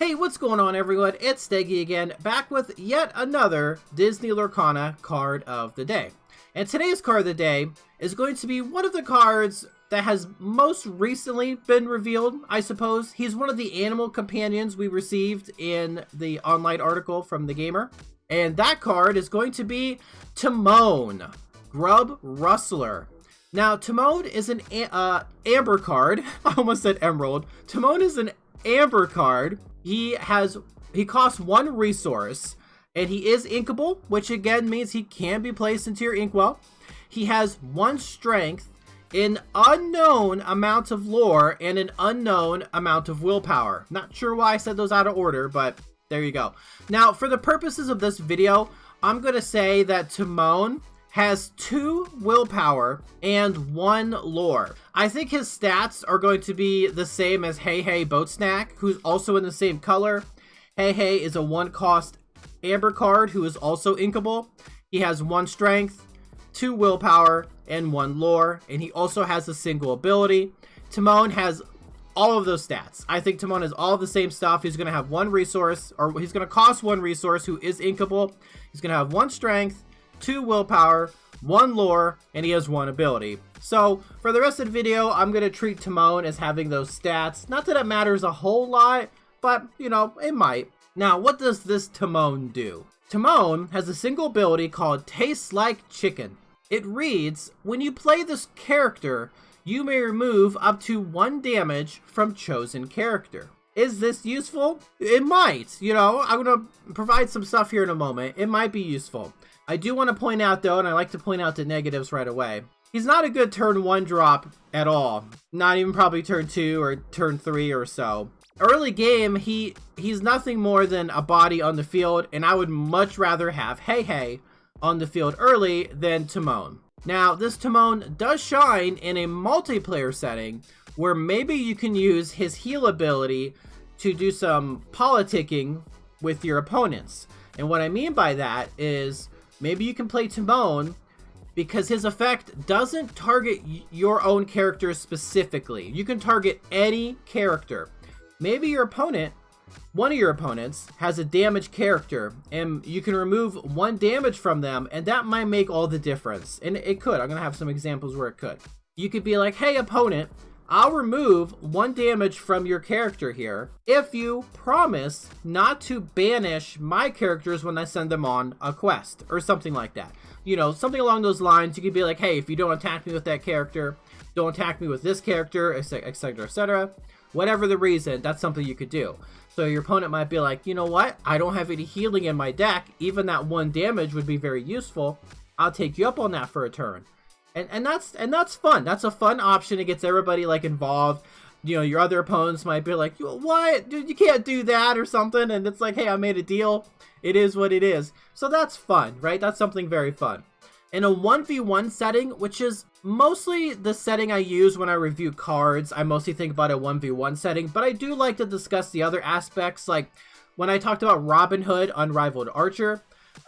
Hey, what's going on everyone? It's Steggy again, back with yet another Disney Lorcana card of the day. And today's card of the day is going to be one of the cards that has most recently been revealed, I suppose. He's one of the animal companions we received in the online article from the gamer. And that card is going to be Timon, Grub Rustler. Now, Timon is an amber card. I almost said emerald. Timon is an amber card. He costs 1 resource, and he is inkable, which again means he can be placed into your inkwell. He has 1 strength, an unknown amount of lore, and an unknown amount of willpower. Not sure why I said those out of order, but there you go. Now, for the purposes of this video, I'm going to say that Timon has 2 willpower and 1 lore. I think his stats are going to be the same as Hey Hey Boat Snack, who's also in the same color. Hey Hey is a 1 cost amber card who is also inkable. He has 1 strength, 2 willpower, and 1 lore, and he also has a single ability. Timon has all of those stats. I think Timon has all the same stuff. He's going to have 1 resource, or he's going to cost 1 resource who is inkable. He's going to have 1 strength, 2 willpower, 1 lore, and he has 1 ability. So for the rest of the video, I'm going to treat Timon as having those stats. Not that it matters a whole lot, but you know, it might. Now, what does this Timon do? Timon has a single ability called Tastes Like Chicken. It reads, when you play this character, you may remove up to 1 damage from chosen character. Is this useful? It might. You know, I'm going to provide some stuff here in a moment. It might be useful. I do want to point out though, and I like to point out the negatives right away. He's not a good turn 1 drop at all. Not even probably turn 2 or turn 3 or so. Early game, he's nothing more than a body on the field, and I would much rather have Hey Hey on the field early than Timon. Now, this Timon does shine in a multiplayer setting where maybe you can use his heal ability to do some politicking with your opponents. And what I mean by that is maybe you can play Timon because his effect doesn't target your own character specifically. You can target any character. Maybe your opponent, one of your opponents, has a damaged character and you can remove 1 damage from them, and that might make all the difference. And it could. I'm going to have some examples where it could. You could be like, hey opponent, I'll remove 1 damage from your character here if you promise not to banish my characters when I send them on a quest or something like that. You know, something along those lines. You could be like, hey, if you don't attack me with that character, don't attack me with this character, etc., etc. Whatever the reason, that's something you could do. So your opponent might be like, you know what? I don't have any healing in my deck. Even that 1 damage would be very useful. I'll take you up on that for a turn. And that's fun. That's a fun option. It gets everybody like involved. You know, your other opponents might be like, what? Dude, you can't do that or something. And it's like, hey, I made a deal. It is what it is. So that's fun, right? That's something very fun. In a 1v1 setting, which is mostly the setting I use when I review cards, I mostly think about a 1v1 setting, but I do like to discuss the other aspects. Like when I talked about Robin Hood, Unrivaled Archer,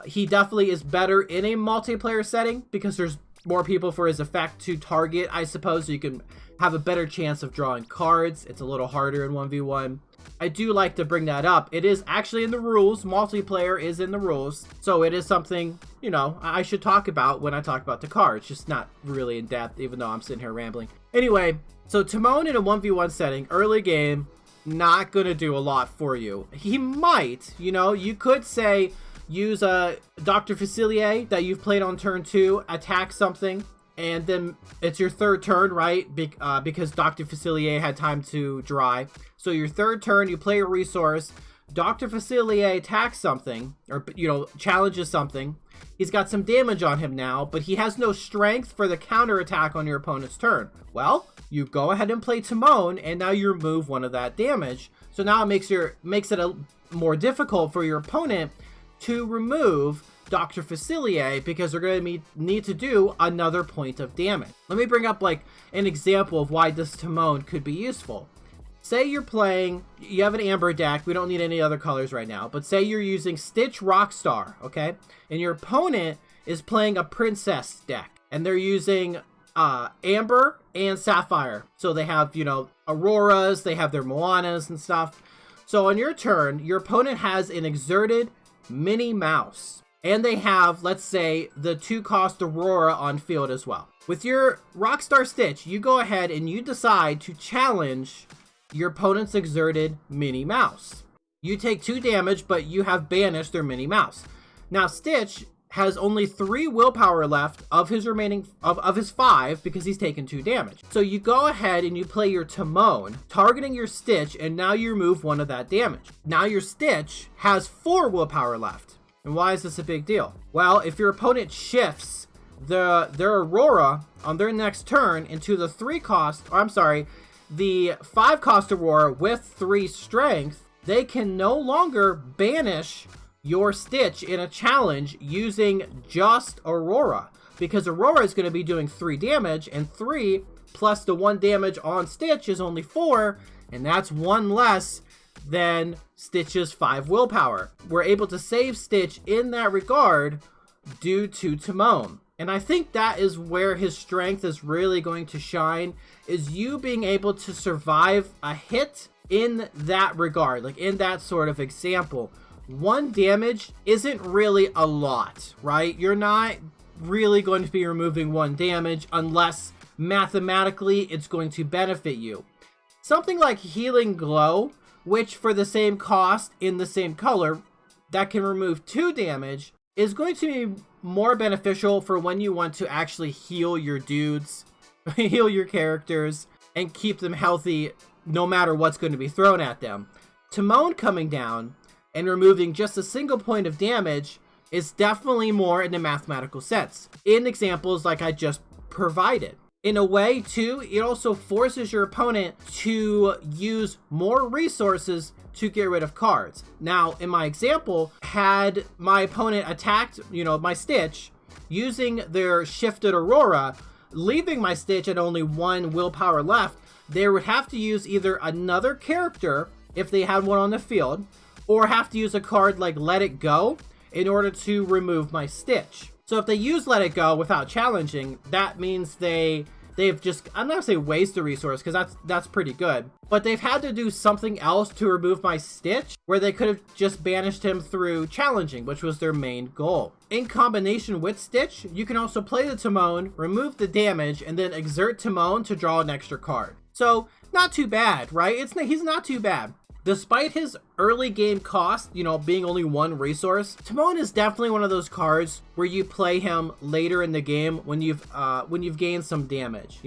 he definitely is better in a multiplayer setting because there's more people for his effect to target, I suppose, so you can have a better chance of drawing cards. It's a little harder in 1v1. I do like to bring that up. It is actually in the rules. Multiplayer is in the rules. So it is something, you know, I should talk about when I talk about the cards. Just not really in depth, even though I'm sitting here rambling. Anyway, so Timon in a 1v1 setting, early game, not going to do a lot for you. He might, you know, you could say use a Dr. Facilier that you've played on turn 2, attack something, and then it's your 3rd turn, right? Because Dr. Facilier had time to dry. So your 3rd turn, you play a resource. Dr. Facilier attacks something, or, you know, challenges something. He's got some damage on him now, but he has no strength for the counterattack on your opponent's turn. Well, you go ahead and play Timon, and now you remove 1 of that damage. So now it makes it more difficult for your opponent to remove Dr. Facilier because they're going to need to do another point of damage. Let me bring up like an example of why this Timon could be useful. Say you're playing, you have an amber deck, we don't need any other colors right now, but say you're using Stitch Rockstar, okay? And your opponent is playing a princess deck, and they're using amber and sapphire. So they have, you know, auroras, they have their Moanas and stuff. So on your turn, your opponent has an exerted Minnie Mouse. And they have, let's say, the 2-cost Aurora on field as well. With your Rockstar Stitch, you go ahead and you decide to challenge your opponent's exerted Minnie Mouse. You take 2 damage, but you have banished their Minnie Mouse. Now, Stitch has only 3 willpower left of his remaining of his 5 because he's taken 2 damage. So you go ahead and you play your Timon, targeting your Stitch, and now you remove 1 of that damage. Now your Stitch has 4 willpower left. And why is this a big deal? Well, if your opponent shifts their Aurora on their next turn into the 5-cost Aurora with 3 strength, they can no longer banish your Stitch in a challenge using just Aurora, because Aurora is going to be doing 3 damage, and 3 plus the 1 damage on Stitch is only 4, and that's 1 less than Stitch's 5 willpower. We're able to save Stitch in that regard due to Timon. And I think that is where his strength is really going to shine, is you being able to survive a hit in that regard, like in that sort of example. 1 damage isn't really a lot, right? You're not really going to be removing 1 damage unless mathematically it's going to benefit you. Something like Healing Glow, which for the same cost in the same color, that can remove 2 damage, is going to be more beneficial for when you want to actually heal your dudes, heal your characters, and keep them healthy no matter what's going to be thrown at them. Timon coming down and removing just a single point of damage is definitely more in a mathematical sense, in examples like I just provided. In a way, too, it also forces your opponent to use more resources to get rid of cards. Now, in my example, had my opponent attacked, my Stitch, using their shifted Aurora, leaving my Stitch at only 1 willpower left, they would have to use either another character, if they had one on the field, or have to use a card like Let It Go in order to remove my Stitch. So if they use Let It Go without challenging, that means they've just, I'm not gonna say waste a resource, because that's pretty good, but they've had to do something else to remove my Stitch, where they could have just banished him through challenging, which was their main goal. In combination with Stitch, you can also play the Timon, remove the damage, and then exert Timon to draw an extra card. So not too bad, right? He's not too bad. Despite his early game cost, being only 1 resource, Timon is definitely one of those cards where you play him later in the game when you've gained some damage.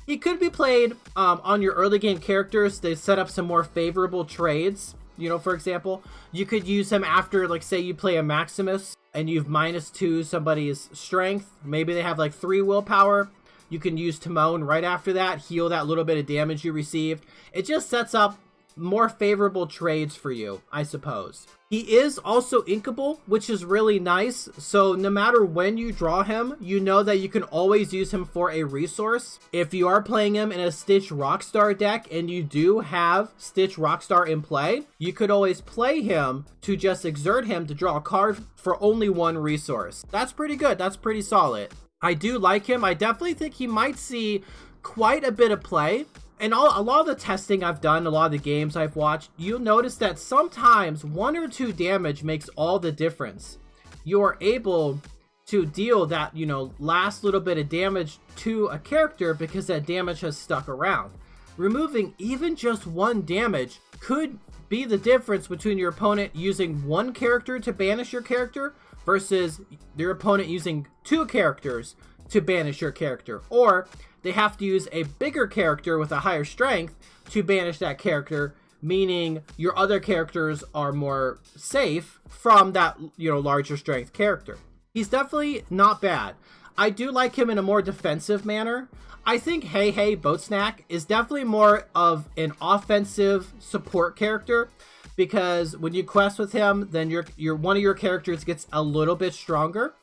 He could be played on your early game characters to set up some more favorable trades. For example, you could use him after, like, say you play a Maximus and you've -2 somebody's strength. Maybe they have like 3 willpower. You can use Timon right after that, heal that little bit of damage you received. It just sets up more favorable trades for you, I suppose. He is also inkable, which is really nice. So no matter when you draw him, you know that you can always use him for a resource. If you are playing him in a Stitch Rockstar deck and you do have Stitch Rockstar in play, you could always play him to just exert him to draw a card for only 1 resource. That's pretty good. That's pretty solid. I do like him. I definitely think he might see quite a bit of play. And a lot of the testing I've done, a lot of the games I've watched, you'll notice that sometimes 1 or 2 damage makes all the difference. You're able to deal that, last little bit of damage to a character because that damage has stuck around. Removing even just 1 damage could be the difference between your opponent using 1 character to banish your character versus your opponent using 2 characters to banish your character. Or they have to use a bigger character with a higher strength to banish that character, meaning your other characters are more safe from that, larger strength character. He's definitely not bad. I do like him in a more defensive manner. I think Hey Hey Boat Snack is definitely more of an offensive support character, because when you quest with him, then your one of your characters gets a little bit stronger,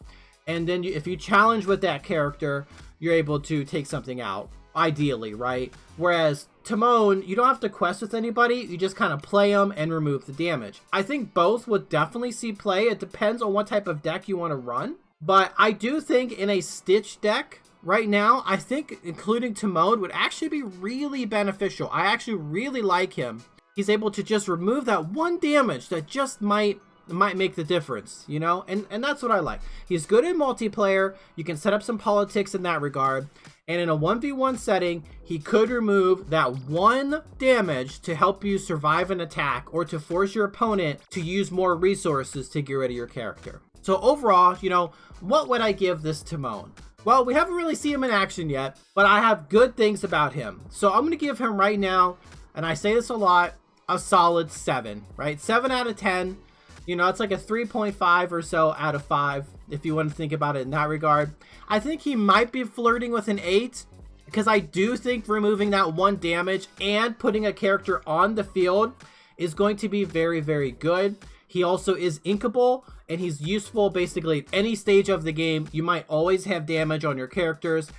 and then if you challenge with that character, you're able to take something out, ideally, right? Whereas Timon, you don't have to quest with anybody, you just kind of play them and remove the damage. I think both would definitely see play. It depends on what type of deck you want to run. But I do think in a Stitch deck right now, I think including Timon would actually be really beneficial. I actually really like him he's able to just remove that one damage that just might make the difference, you know? And that's what I like. He's good in multiplayer. You can set up some politics in that regard. And in a 1v1 setting, he could remove that one damage to help you survive an attack or to force your opponent to use more resources to get rid of your character. So overall, you know, what would I give this Timon? Well, we haven't really seen him in action yet, but I have good things about him. So I'm going to give him right now, and I say this a lot, a solid 7, right? 7 out of 10. You know, it's like a 3.5 or so out of 5, if you want to think about it in that regard. I think he might be flirting with an 8, because I do think removing that one damage and putting a character on the field is going to be very, very good. He also is inkable, and he's useful basically at any stage of the game. You might always have damage on your characters.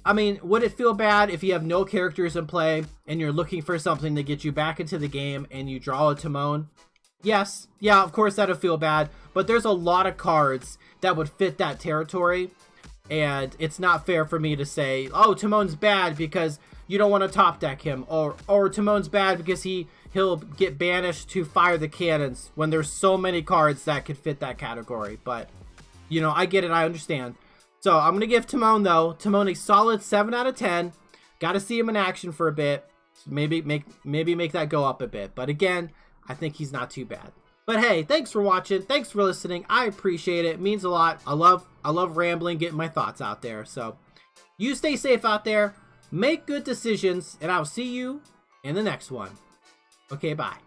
I mean, would it feel bad if you have no characters in play and you're looking for something to get you back into the game and you draw a Timon? Yes, yeah, of course that'll feel bad, but there's a lot of cards that would fit that territory, and it's not fair for me to say, oh, Timon's bad because you don't want to top deck him, or Timon's bad because he'll get banished to fire the cannons, when there's so many cards that could fit that category. But, you know, I get it, I understand. So I'm going to give Timon, though, Timon a solid 7 out of 10. Got to see him in action for a bit, maybe make that go up a bit, but again, I think he's not too bad. But hey, thanks for watching. Thanks for listening. I appreciate it. It means a lot. I love rambling, getting my thoughts out there. So you stay safe out there. Make good decisions, and I'll see you in the next one. Okay, bye.